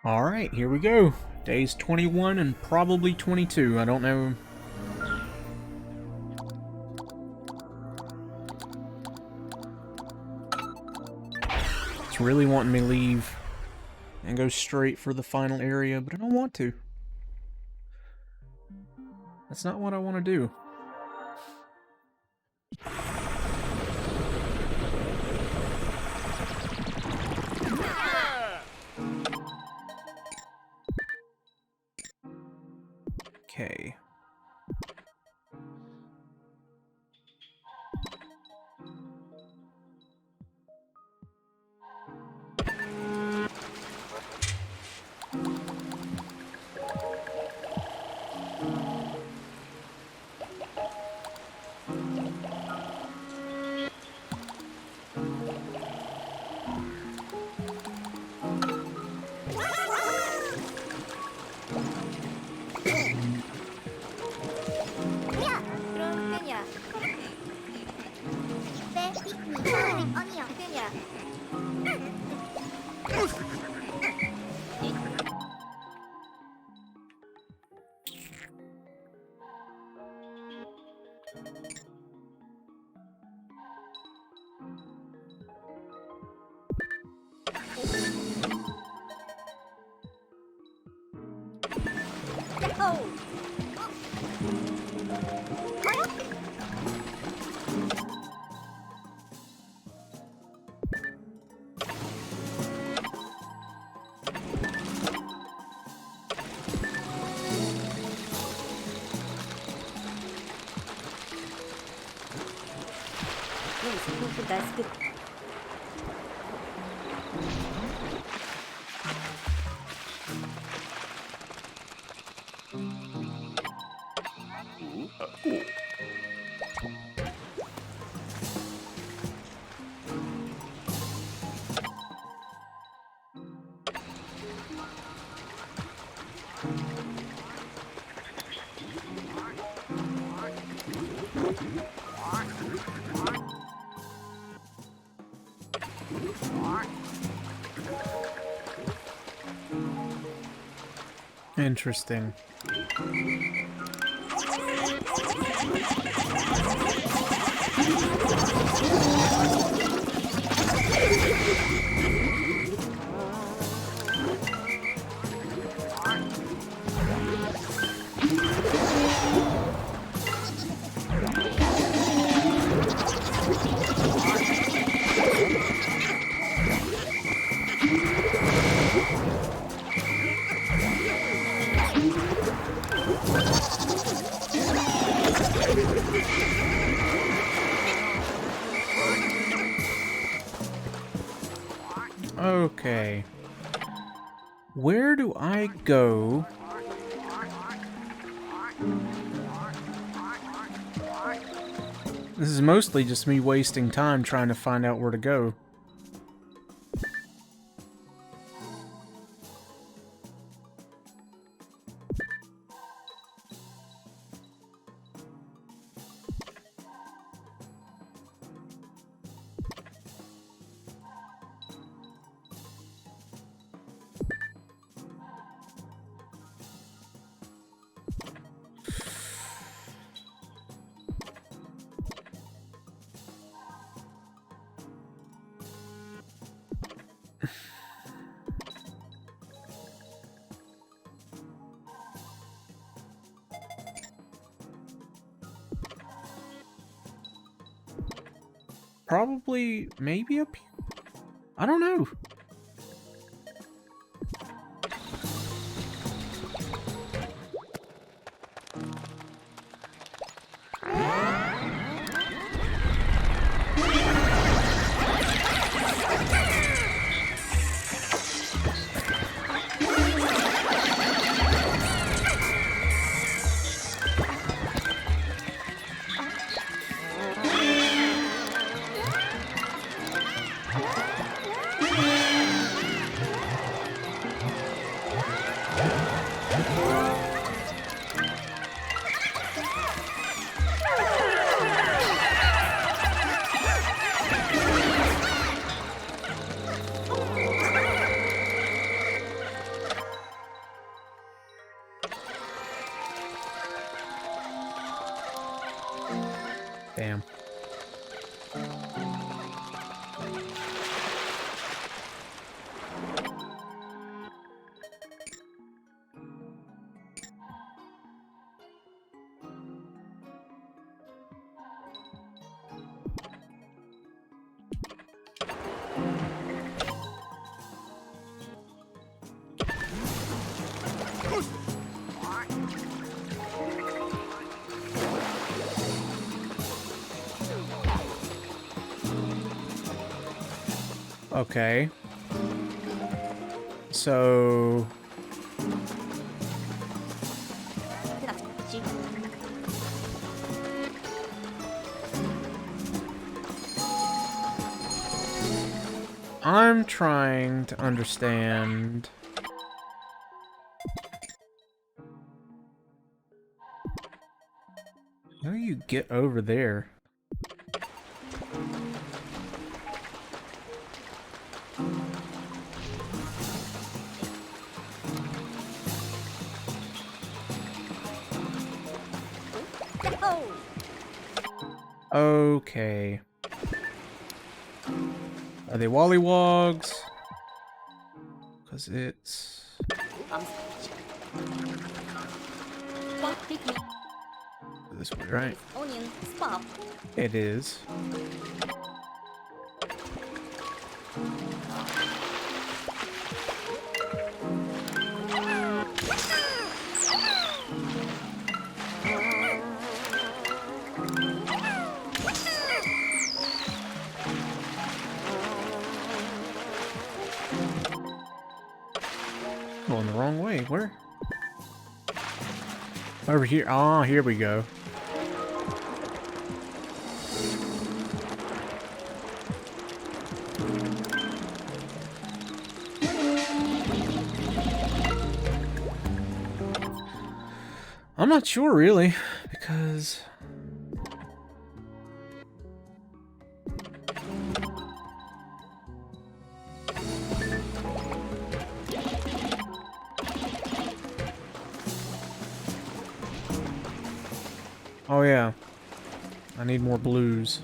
Alright, here we go. Days 21 and probably 22. I don't know. It's really wanting me to leave and go straight for the final area, but I don't want to. That's not what I want to do. Okay. Interesting. Okay. Where do I go? This is mostly just me wasting time trying to find out where to go. Probably, maybe up here? I don't know. Okay. So... I'm trying to understand... How do you get over there? Okay. Are they Wollywogs? Because it's... This way, right? It is. Going the wrong way. Where? Over here. Ah, here we go. I'm not sure, really, because... Oh, yeah. I need more blues.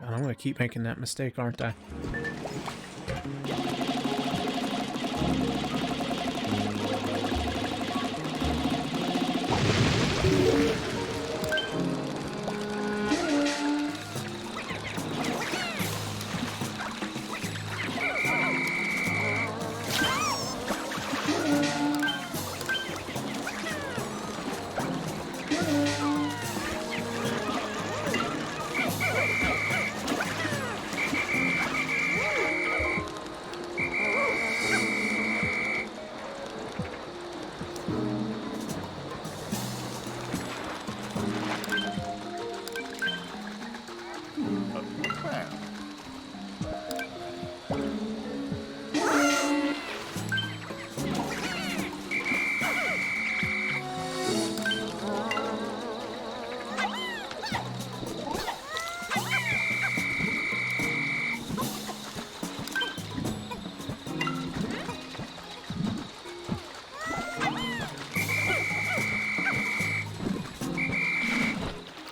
I'm gonna keep making that mistake, aren't I?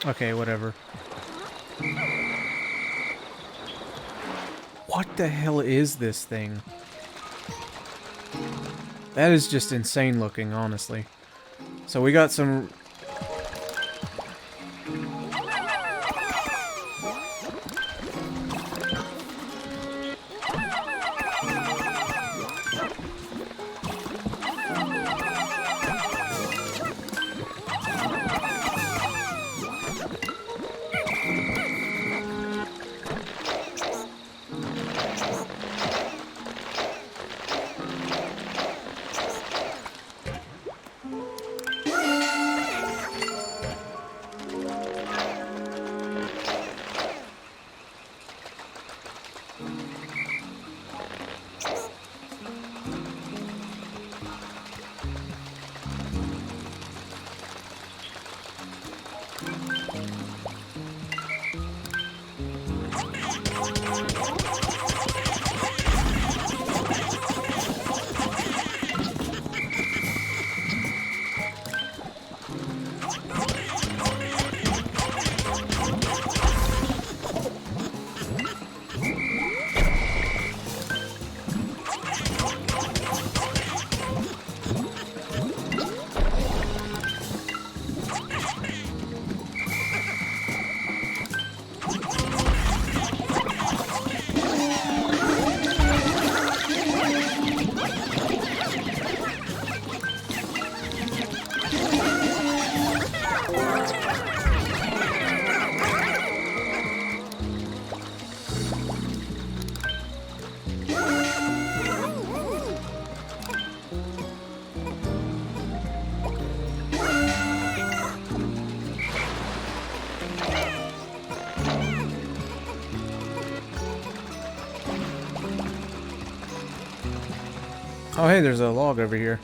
Okay, whatever. What the hell is this thing? That is just insane looking, honestly. So we got some... Oh, hey, there's a log over here.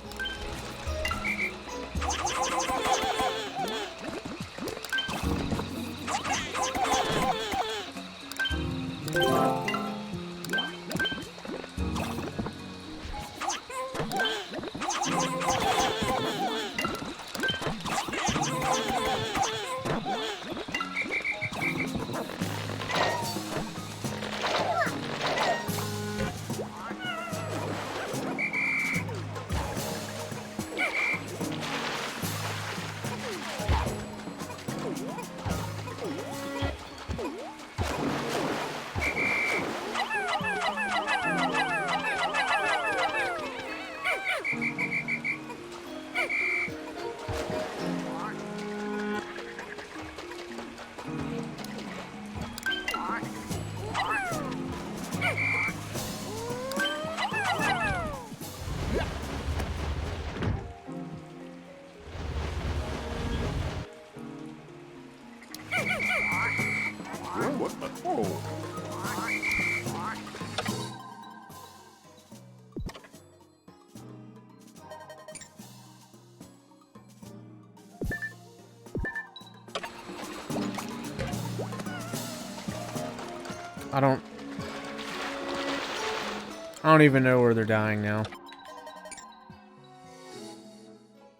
I don't even know where they're dying now.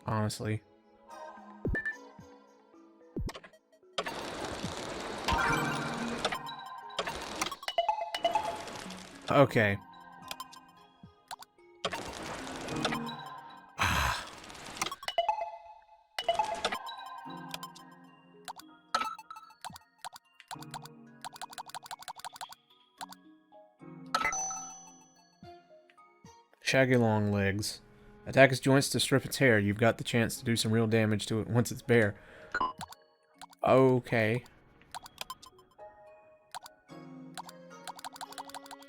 Honestly. Okay. Shaggy long legs. Attack its joints to strip its hair. You've got the chance to do some real damage to it once it's bare. Okay.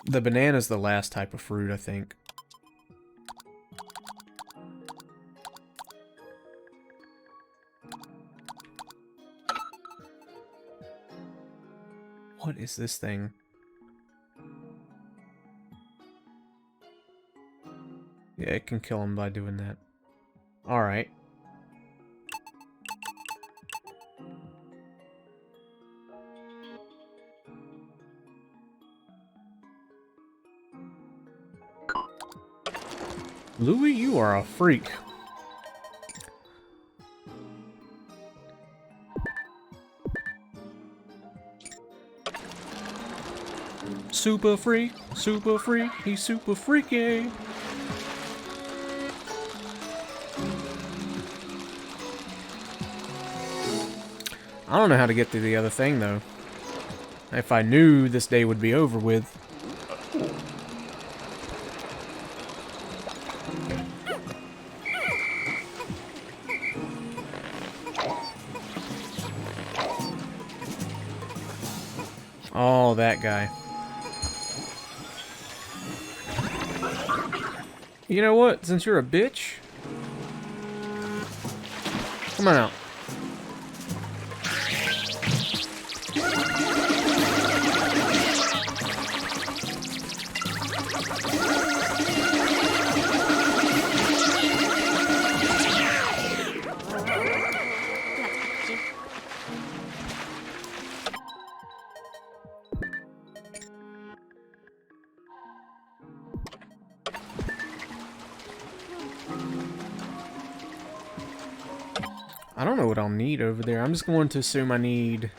The banana's the last type of fruit, I think. What is this thing? Yeah, it can kill him by doing that. Alright. Louie, you are a freak. Super freak, he's super freaky. I don't know how to get through the other thing, though. If I knew, this day would be over with. Oh, that guy. You know what? Since you're a bitch, come on out. I don't know what I'll need over there. I'm just going to assume I need...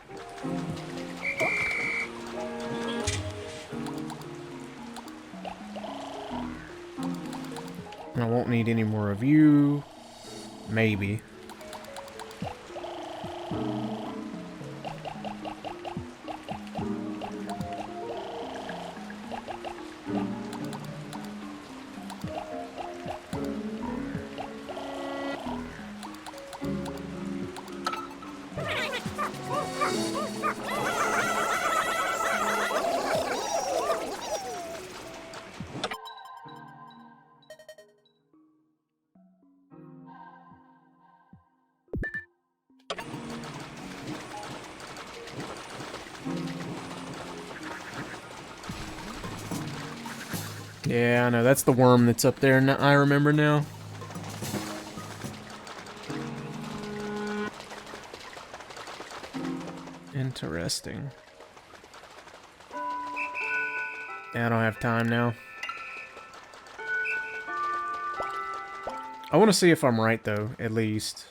I won't need any more of you. Maybe. Yeah, I know. That's the worm that's up there. I remember now. Interesting. I don't have time now. I want to see if I'm right, though, at least.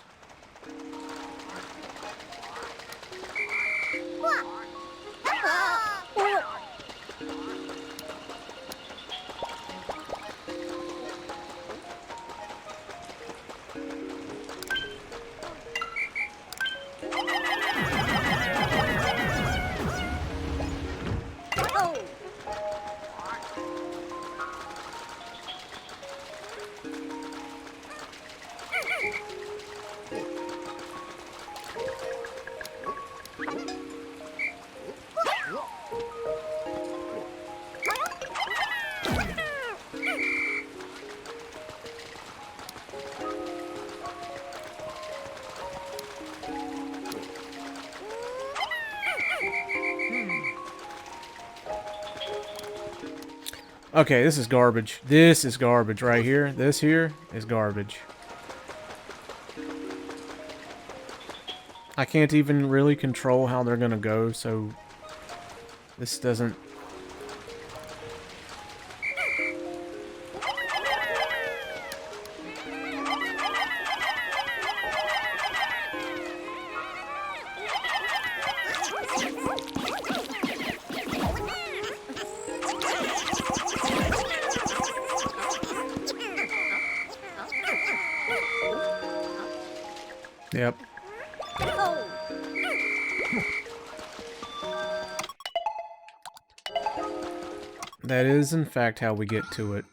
Okay, this is garbage. This is garbage right here. This here is garbage. I can't even really control how they're gonna go, so this doesn't... Yep. That is, in fact, how we get to it.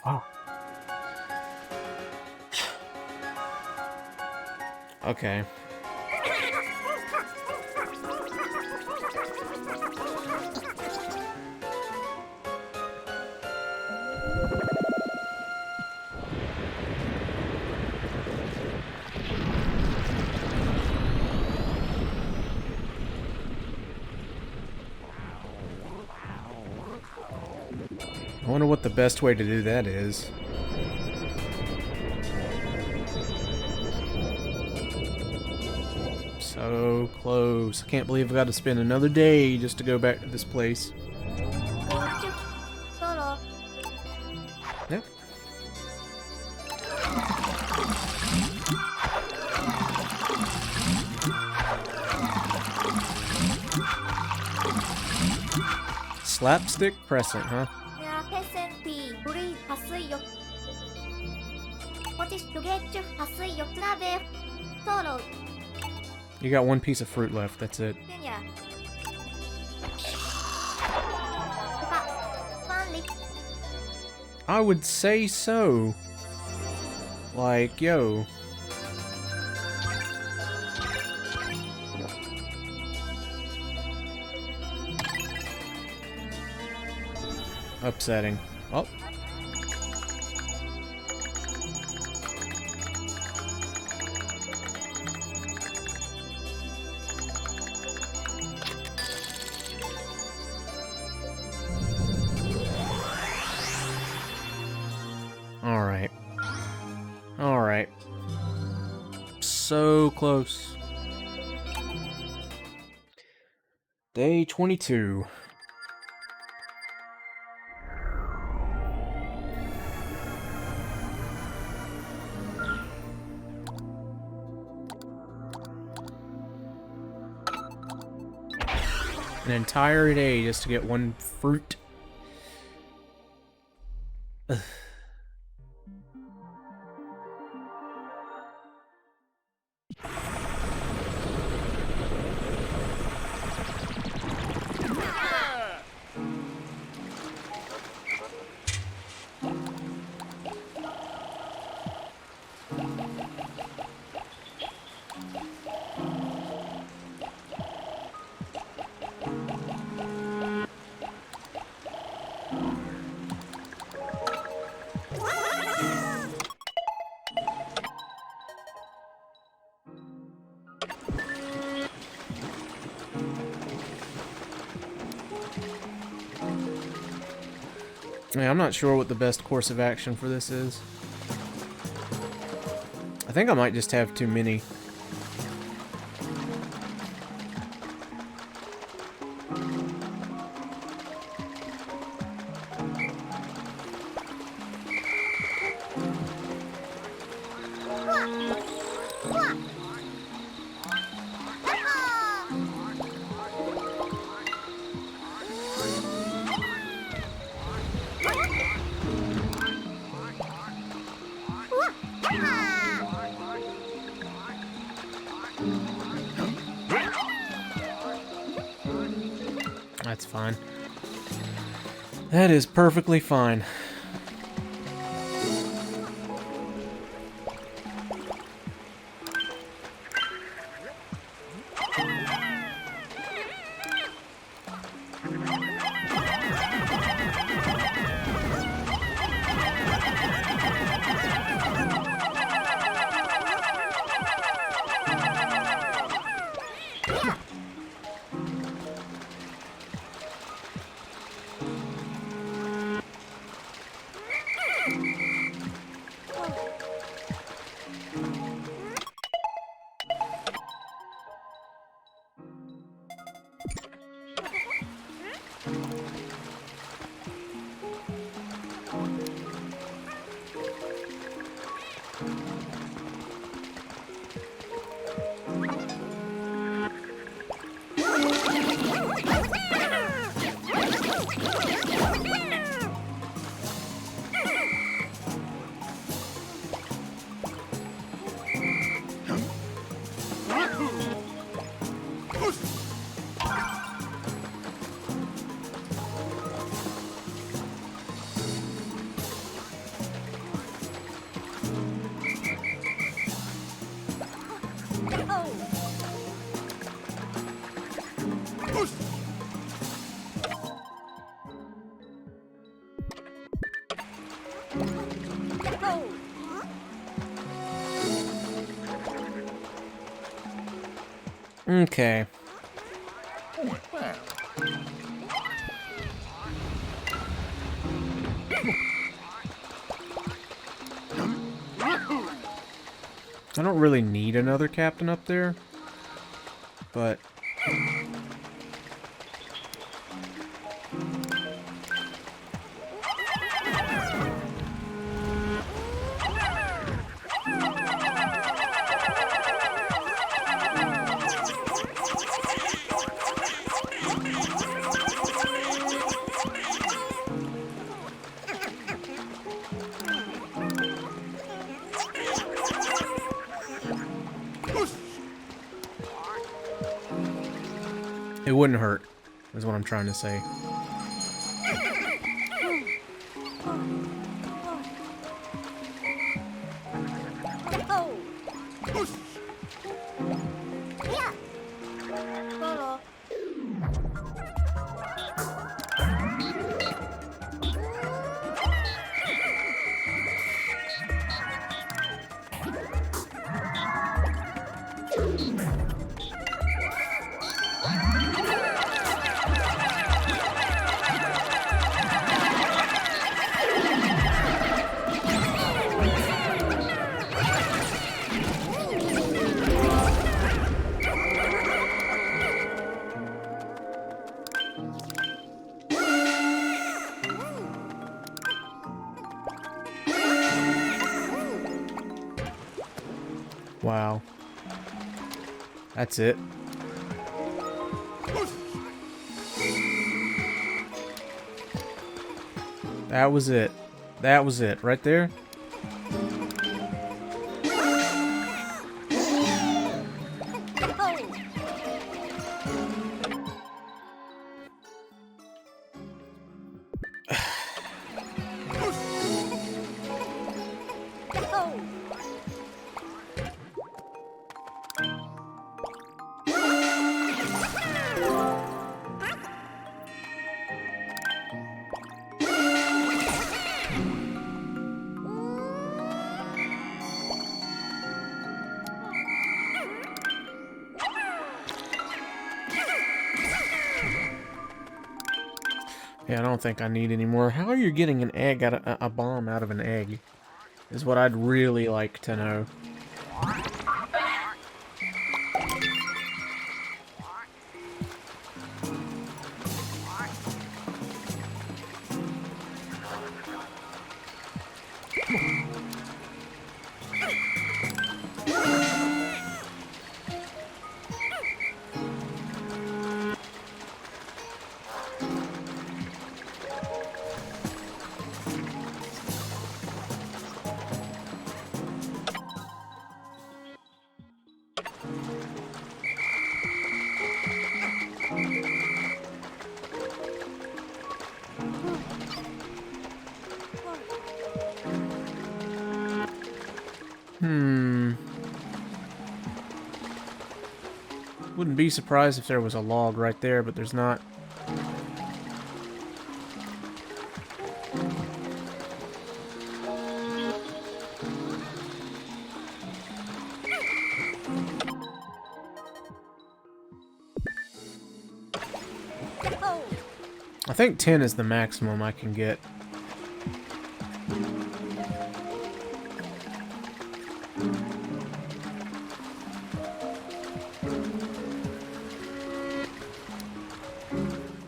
Oh. Okay. I wonder what the best way to do that is. So close. I can't believe I've got to spend another day just to go back to this place. Yep. Slapstick Crescent, huh? You got one piece of fruit left, that's it. I would say so. Like, yo. Upsetting. Oh. Alright. Alright. So close. Day 22. An entire day just to get one fruit. Ugh. Yeah, I'm not sure what the best course of action for this is. I think I might just have too many. That's fine. That is perfectly fine. Okay. I don't really need another captain up there, but it wouldn't hurt, is what I'm trying to say. Wow. That's it. That was it. That was it. Right there. Yeah, I don't think I need any more. How are you getting an egg out of a bomb out of an egg? Is what I'd really like to know. Wouldn't be surprised if there was a log right there, but there's not. I think 10 is the maximum I can get.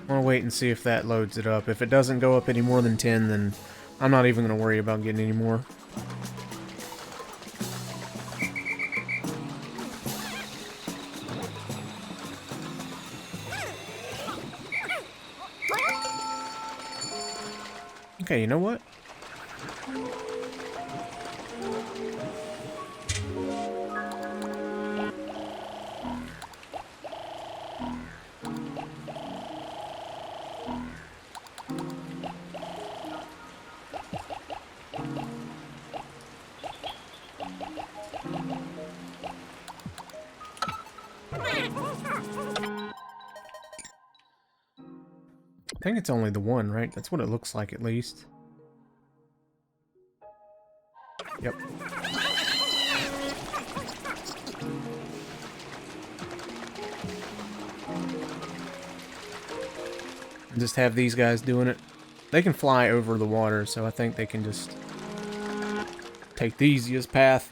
I'll wait and see if that loads it up. If it doesn't go up any more than 10, then I'm not even going to worry about getting any more. Okay, you know what? I think it's only the one, right? That's what it looks like, at least. Yep. Just have these guys doing it. They can fly over the water, so I think they can just take the easiest path.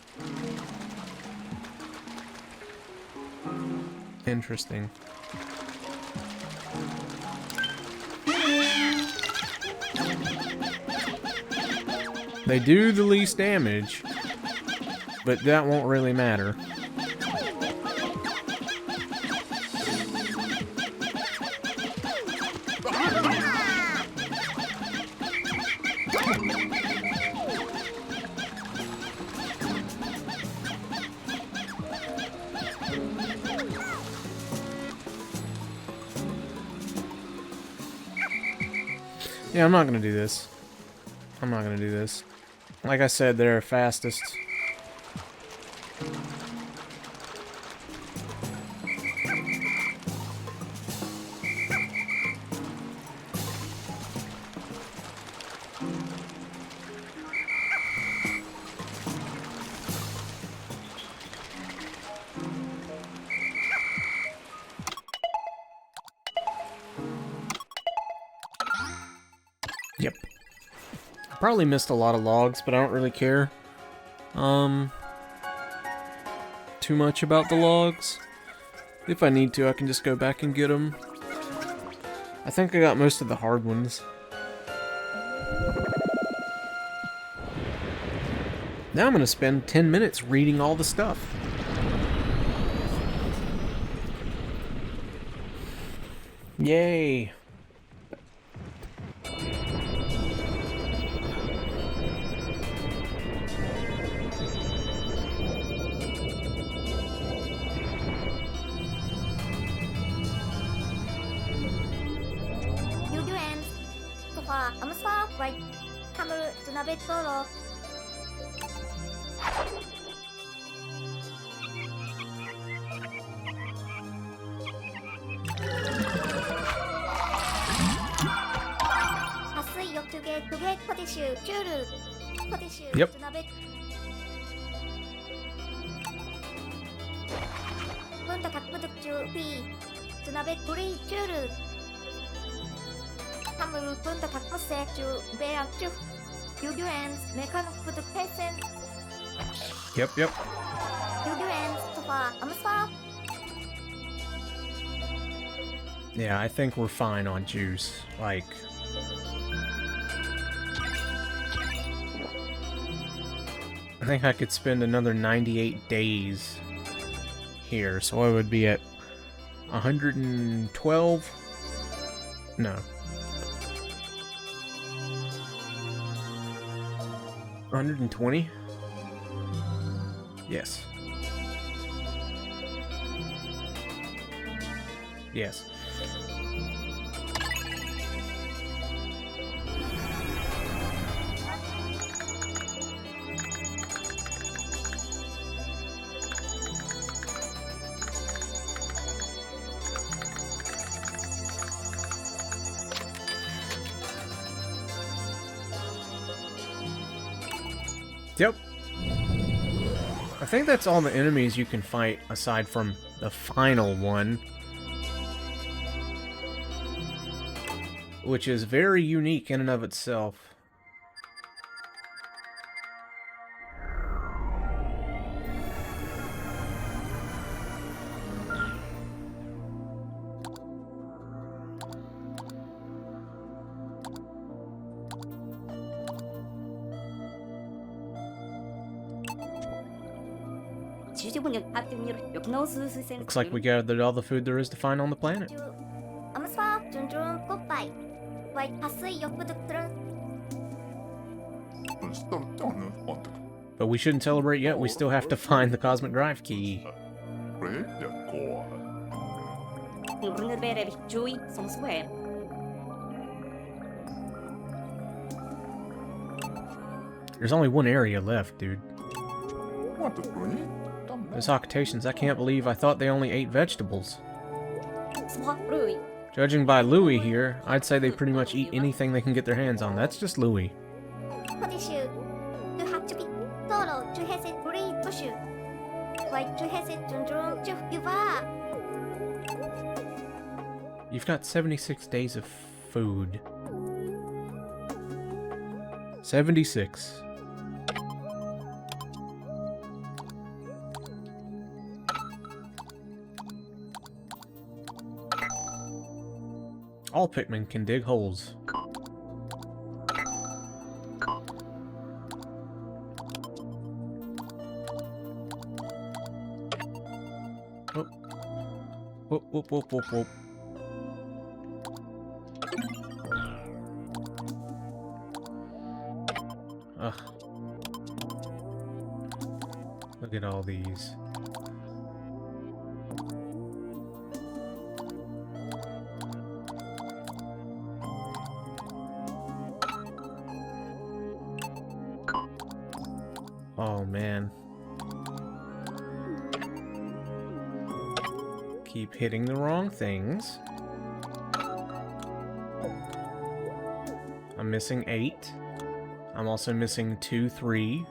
Interesting. They do the least damage, but that won't really matter. Yeah, I'm not gonna do this. I'm not gonna do this. Like I said, they're fastest. Yep. Probably missed a lot of logs, but I don't really care too much about the logs. If I need to, I can just go back and get them. I think I got most of the hard ones. Now I'm going to spend 10 minutes reading all the stuff. Yay! Yep. 사람을 본다 각도색 주 매한 주 유교엔 메카닉 푸드 패센 Yep, yep. 유교엔 스토파 암스파. Yeah, I think we're fine on juice. Like... I think I could spend another 98 days here, so I would be at 112? No. 120? Yes. Yes. Yep. I think that's all the enemies you can fight aside from the final one. Which is very unique in and of itself. Looks like we gathered all the food there is to find on the planet. But we shouldn't celebrate yet, we still have to find the Cosmic Drive key. There's only one area left, dude. Those occultations, I can't believe I thought they only ate vegetables. Judging by Louis here, I'd say they pretty much eat anything they can get their hands on. That's just Louis. You've got 76 days of food. 76. All Pikmin can dig holes. Whoop. Whoop, whoop, whoop, whoop, whoop. Ugh. Look at all these. Oh, man. Keep hitting the wrong things. I'm missing 8. I'm also missing 2, 3.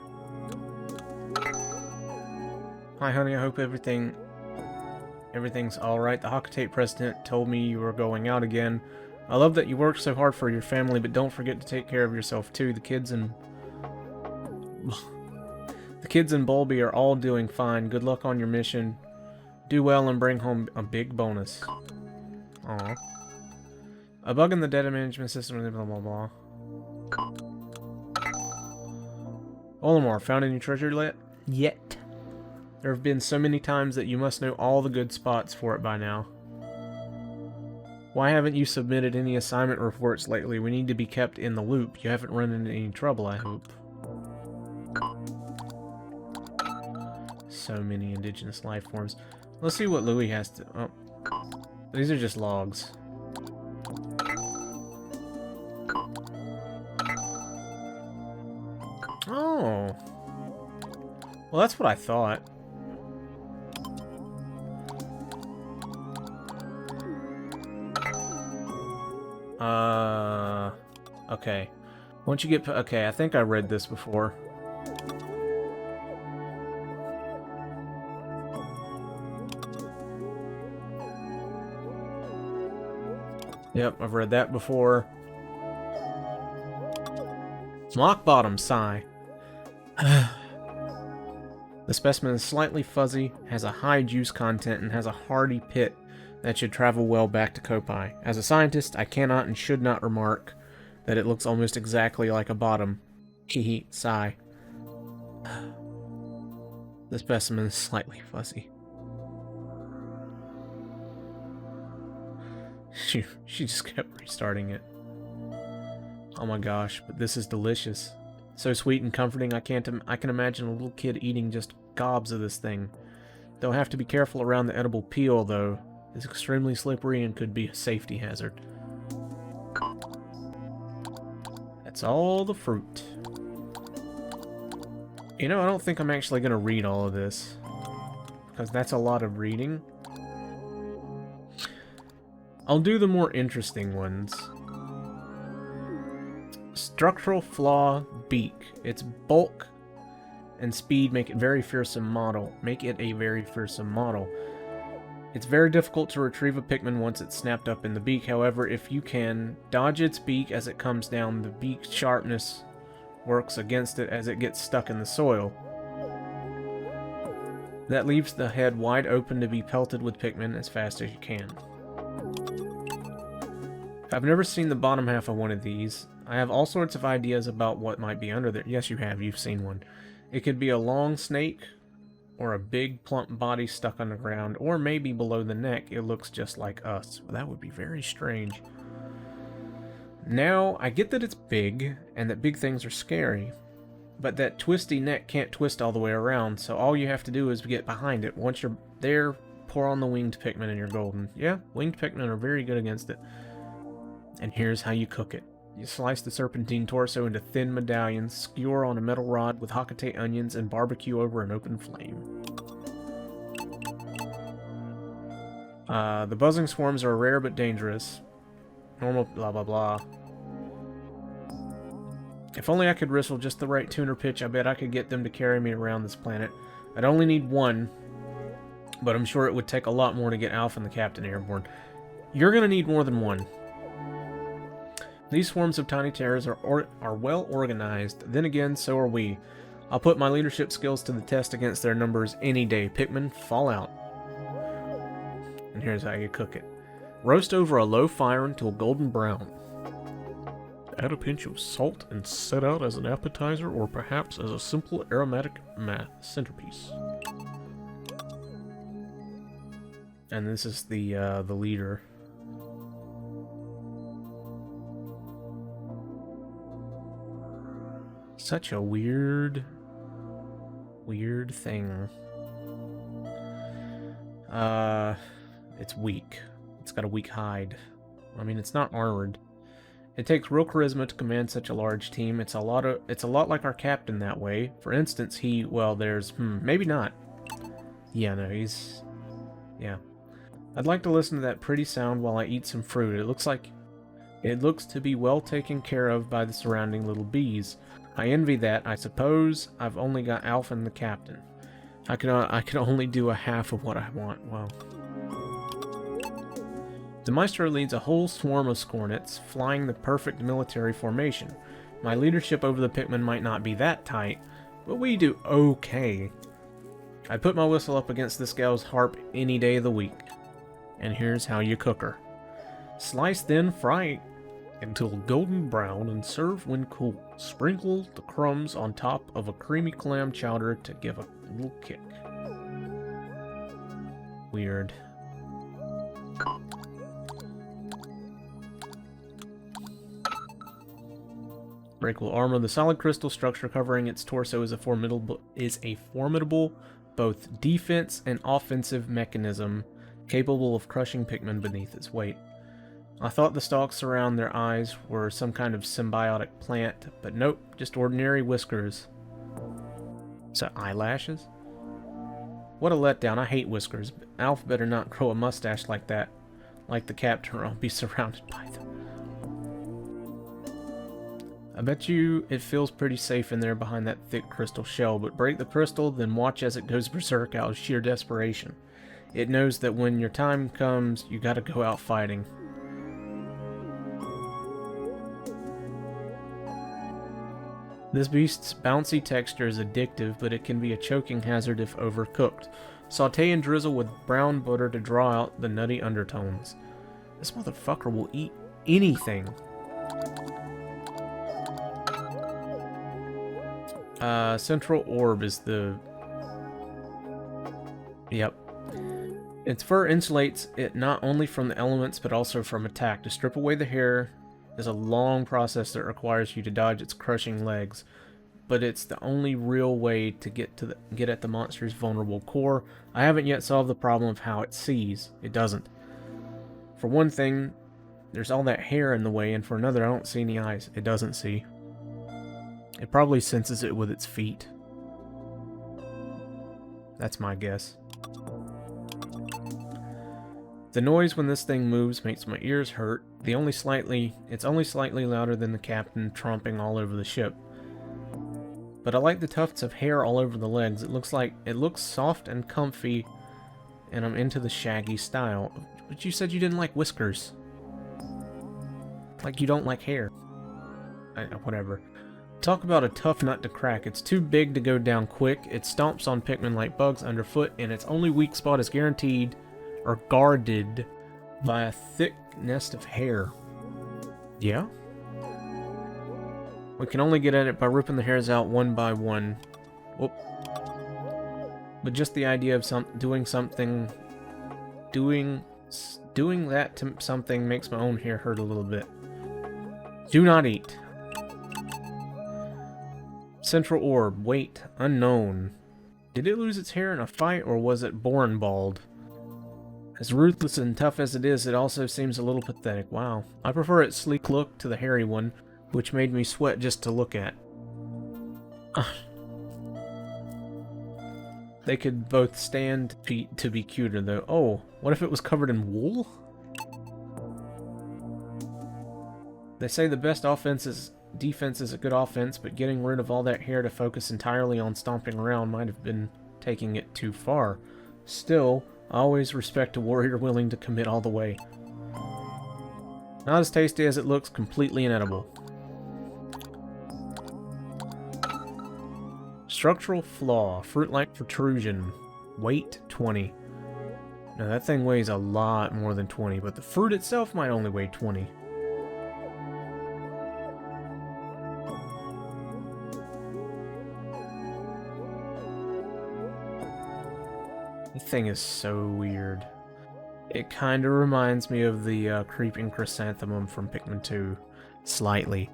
Hi, honey, I hope everything's alright. The Hockatate president told me you were going out again. I love that you work so hard for your family, but don't forget to take care of yourself, too. The kids and Bulby are all doing fine. Good luck on your mission. Do well and bring home a big bonus. Aw. A bug in the data management system, blah blah blah. Olimar, found any treasure yet? There have been so many times that you must know all the good spots for it by now. Why haven't you submitted any assignment reports lately? We need to be kept in the loop. You haven't run into any trouble, I hope. So many indigenous life forms. Let's see what Louis has to... Oh. These are just logs. Oh. Well, that's what I thought. Okay. Once you get... Okay, I think I read this before. Yep, I've read that before. Rock bottom, sigh. The specimen is slightly fuzzy, has a high juice content, and has a hardy pit that should travel well back to Kopai. As a scientist, I cannot and should not remark that it looks almost exactly like a bottom. Hehe, sigh. The specimen is slightly fuzzy. She just kept restarting it. Oh my gosh, but this is delicious. So sweet and comforting, I can imagine a little kid eating just gobs of this thing. They'll have to be careful around the edible peel, though. It's extremely slippery and could be a safety hazard. That's all the fruit. You know, I don't think I'm actually going to read all of this, because that's a lot of reading. I'll do the more interesting ones. Structural flaw, beak. Its bulk and speed make it a very fearsome model. It's very difficult to retrieve a Pikmin once it's snapped up in the beak. However, if you can dodge its beak as it comes down, the beak's sharpness works against it as it gets stuck in the soil. That leaves the head wide open to be pelted with Pikmin as fast as you can. I've never seen the bottom half of one of these. I have all sorts of ideas about what might be under there. Yes, you have. You've seen one. It could be a long snake, or a big plump body stuck on the ground, or maybe below the neck it looks just like us. Well, that would be very strange. Now, I get that it's big, and that big things are scary, but that twisty neck can't twist all the way around, so all you have to do is get behind it. Once you're there, pour on the winged Pikmin and you're golden. Yeah, winged Pikmin are very good against it. And here's how you cook it. You slice the serpentine torso into thin medallions, skewer on a metal rod with Hokate onions, and barbecue over an open flame. The buzzing swarms are rare but dangerous. Normal blah blah blah. If only I could whistle just the right tune or pitch, I bet I could get them to carry me around this planet. I'd only need one, but I'm sure it would take a lot more to get Alpha and the Captain airborne. You're gonna need more than one. These swarms of tiny terrors are well organized. Then again, so are we. I'll put my leadership skills to the test against their numbers any day. Pikmin, fall out. And here's how you cook it. Roast over a low fire until golden brown. Add a pinch of salt and set out as an appetizer or perhaps as a simple aromatic centerpiece. And this is the leader. Such a weird thing. It's weak. It's got a weak hide. I mean, it's not armored. It takes real charisma to command such a large team. It's a lot like our captain that way. For instance, maybe not. Yeah, no, yeah. I'd like to listen to that pretty sound while I eat some fruit. It looks to be well taken care of by the surrounding little bees. I envy that. I suppose I've only got Alpha and the Captain. I can only do a half of what I want. Well, the Maestro leads a whole swarm of Scornets, flying the perfect military formation. My leadership over the Pikmin might not be that tight, but we do okay. I'd put my whistle up against this gal's harp any day of the week. And here's how you cook her. Slice then, fry until golden brown, and serve when cool. Sprinkle the crumbs on top of a creamy clam chowder to give a little kick. Weird. Breakable armor. The solid crystal structure covering its torso is a formidable both defense and offensive mechanism, capable of crushing Pikmin beneath its weight. I thought the stalks around their eyes were some kind of symbiotic plant, but nope, just ordinary whiskers. So eyelashes? What a letdown. I hate whiskers. Alpha better not grow a mustache like that. Like the captain, or I'll be surrounded by them. I bet you it feels pretty safe in there behind that thick crystal shell, but break the crystal, then watch as it goes berserk out of sheer desperation. It knows that when your time comes, you gotta go out fighting. This beast's bouncy texture is addictive, but it can be a choking hazard if overcooked. Saute and drizzle with brown butter to draw out the nutty undertones. This motherfucker will eat anything. Central orb is the... Yep. Its fur insulates it not only from the elements, but also from attack. To strip away the hair is a long process that requires you to dodge its crushing legs, but it's the only real way to get at the monster's vulnerable core. I haven't yet solved the problem of how it sees. It doesn't. For one thing, there's all that hair in the way, and for another, I don't see any eyes. It doesn't see. It probably senses it with its feet. That's my guess. The noise when this thing moves makes my ears hurt. It's only slightly louder than the captain tromping all over the ship. But I like the tufts of hair all over the legs. It looks soft and comfy, and I'm into the shaggy style. But you said you didn't like whiskers. Like you don't like hair. Whatever. Talk about a tough nut to crack. It's too big to go down quick. It stomps on Pikmin like bugs underfoot, and its only weak spot is guaranteed or guarded by a thick nest of hair. Yeah? We can only get at it by ripping the hairs out one by one. Whoop. But just the idea of doing that to something makes my own hair hurt a little bit. Do not eat. Central orb. Weight. Unknown. Did it lose its hair in a fight, or was it born bald? As ruthless and tough as it is, it also seems a little pathetic. Wow. I prefer its sleek look to the hairy one, which made me sweat just to look at. They could both stand to be cuter, though. Oh, what if it was covered in wool? They say the best defense is a good offense, but getting rid of all that hair to focus entirely on stomping around might have been taking it too far. Still, I always respect a warrior willing to commit all the way. Not as tasty as it looks, completely inedible. Structural flaw, fruit-like protrusion, weight 20. Now that thing weighs a lot more than 20, but the fruit itself might only weigh 20. The thing is so weird. It kind of reminds me of the creeping chrysanthemum from Pikmin 2. Slightly.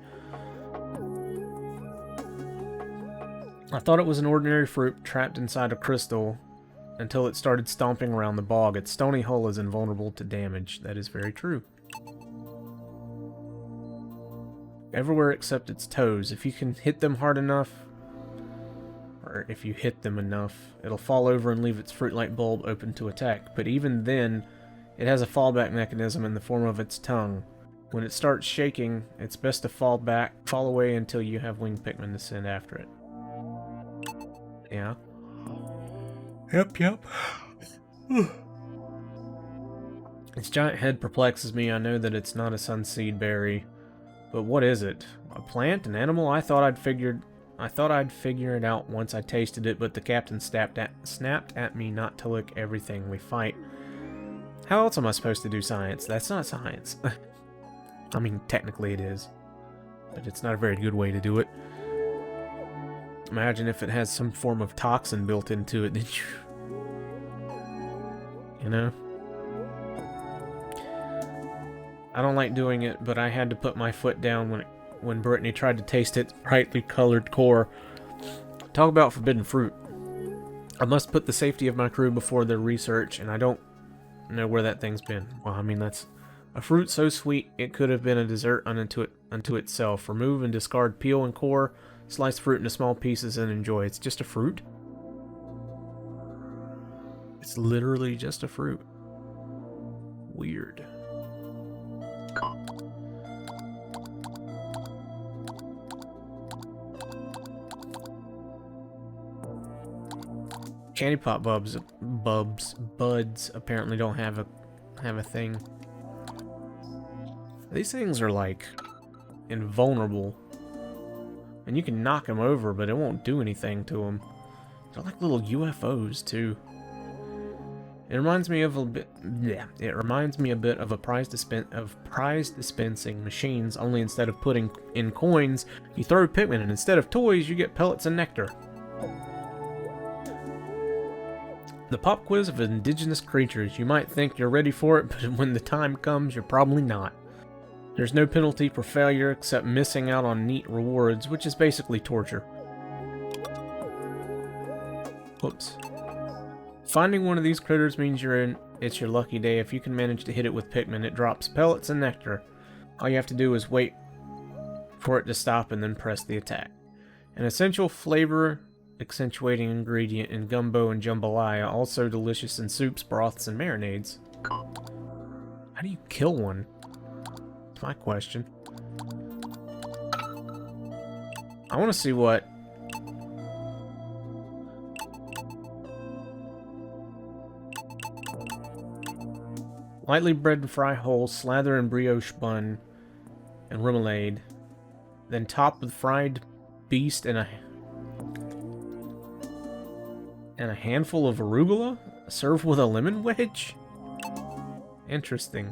I thought it was an ordinary fruit trapped inside a crystal until it started stomping around the bog. Its stony hull is invulnerable to damage. That is very true. Everywhere except its toes. If you can hit them hard enough, or if you hit them enough, it'll fall over and leave its fruit-like bulb open to attack. But even then, it has a fallback mechanism in the form of its tongue. When it starts shaking, it's best to fall away until you have winged Pikmin to send after it. Yeah. Yep. Its giant head perplexes me. I know that it's not a sunseed berry. But what is it? A plant? An animal? I thought I'd figure it out once I tasted it, but the captain snapped at me not to lick everything we fight. How else am I supposed to do science? That's not science. I mean, technically it is. But it's not a very good way to do it. Imagine if it has some form of toxin built into it, didn't you? You know? I don't like doing it, but I had to put my foot down when Brittany tried to taste its brightly colored core. Talk about forbidden fruit. I must put the safety of my crew before their research, and I don't know where that thing's been. Well, I mean, that's a fruit so sweet it could have been a dessert unto itself. Remove and discard peel and core. Slice fruit into small pieces and enjoy. It's just a fruit? It's literally just a fruit. Weird. Candy pop buds apparently don't have a thing. These things are like invulnerable. And you can knock them over, but it won't do anything to them. They're like little UFOs, too. It reminds me of a bit. Yeah, it reminds me a bit of prize dispensing machines. Only instead of putting in coins, you throw Pikmin, and instead of toys, you get pellets and nectar. The pop quiz of indigenous creatures. You might think you're ready for it, but when the time comes, you're probably not. There's no penalty for failure except missing out on neat rewards, which is basically torture. Whoops. Finding one of these critters means it's your lucky day. If you can manage to hit it with Pikmin, it drops pellets and nectar. All you have to do is wait for it to stop and then press the attack. An essential flavor accentuating ingredient in gumbo and jambalaya, also delicious in soups, broths, and marinades. How do you kill one? That's my question. I want to see what... Lightly bread and fry whole, slather in brioche bun and remoulade, then top with fried beast and a handful of arugula. Serve with a lemon wedge. Interesting.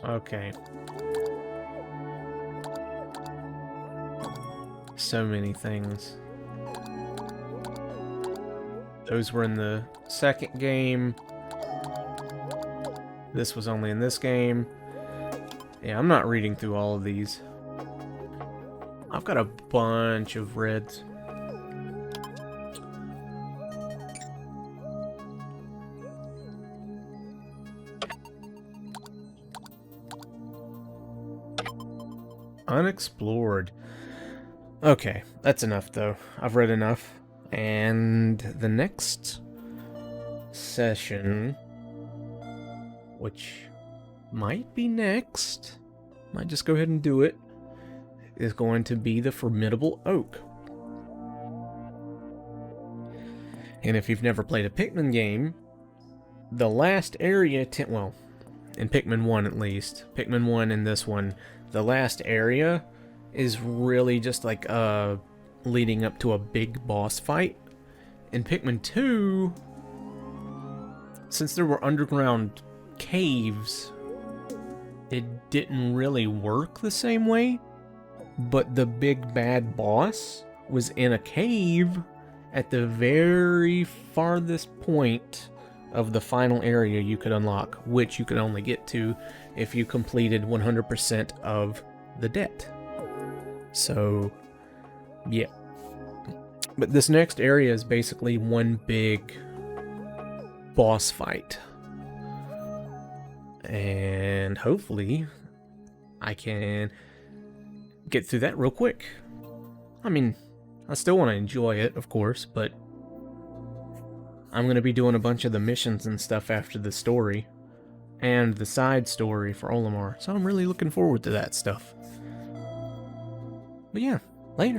Okay. So many things. Those were in the second game. This was only in this game. Yeah, I'm not reading through all of these. I've got a bunch of reds. Unexplored. Okay, that's enough though. I've read enough. And the next session, which might be next, might just go ahead and do it, is going to be the Formidable Oak. And if you've never played a Pikmin game, the last area, well, in Pikmin 1 at least, Pikmin 1 and this one, the last area is really just like leading up to a big boss fight. In Pikmin 2, since there were underground caves, it didn't really work the same way, but the big bad boss was in a cave at the very farthest point of the final area you could unlock, which you could only get to if you completed 100% of the debt. So, yeah. But this next area is basically one big boss fight. And hopefully I can get through that real quick. I mean, I still want to enjoy it, of course, but I'm going to be doing a bunch of the missions and stuff after the story. And the side story for Olimar. So I'm really looking forward to that stuff. But yeah, later.